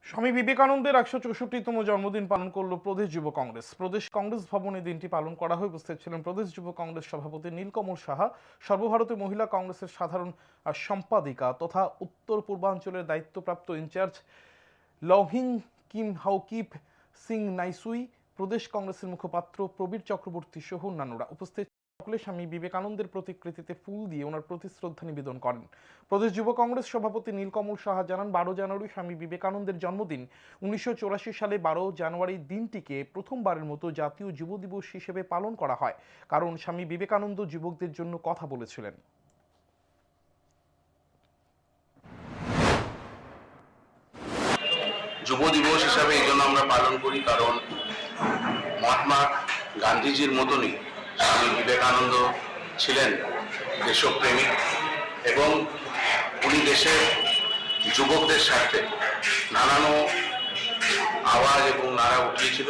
স্বামী বিবেকানন্দের ১৬৪তম জন্মদিন পালন করল প্রদেশ যুব কংগ্রেস। প্রদেশ কংগ্রেস ভবনে দিনটি পালন করা হয়। উপস্থিত ছিলেন প্রদেশ যুব কংগ্রেস সভাপতি নীলকমল সাহা, সর্বভারতীয় মহিলা কংগ্রেসের সাধারণ সম্পাদিকা তথা উত্তর পূর্বাঞ্চলের দায়িত্বপ্রাপ্ত ইনচার্জ লংহিং কিম হাওকিপ সিং নাইসুই, প্রদেশ কংগ্রেসের মুখপাত্র প্রবীর চক্রবর্তী সহ অন্যান্যরা। উপস্থিত সকলে স্বামী বিবেকানন্দের প্রতিকৃতিতে ফুল দিয়ে ওনার প্রতি শ্রদ্ধা নিবেদন করেন। প্রদেশ যুব কংগ্রেস সভাপতি নীলকমল সাহা জানান, ১২ জানুয়ারি স্বামী বিবেকানন্দের জন্মদিন। ১৯৮৪ সালে ১২ জানুয়ারি দিনটিকে প্রথমবারের মতো জাতীয় যুব দিবস হিসেবে পালন করা হয়, কারণ স্বামী বিবেকানন্দ যুবকদের জন্য কথা বলেছিলেন। যুব দিবস হিসাবে এই জন্য আমরা পালন করি, কারণ মহাত্মা গান্ধীজির মতনই স্বামী বিবেকানন্দ ছিলেন দেশপ্রেমিক এবং উনি দেশের যুবকদের স্বার্থে নানান আওয়াজ এবং নারা উঠিয়েছিল।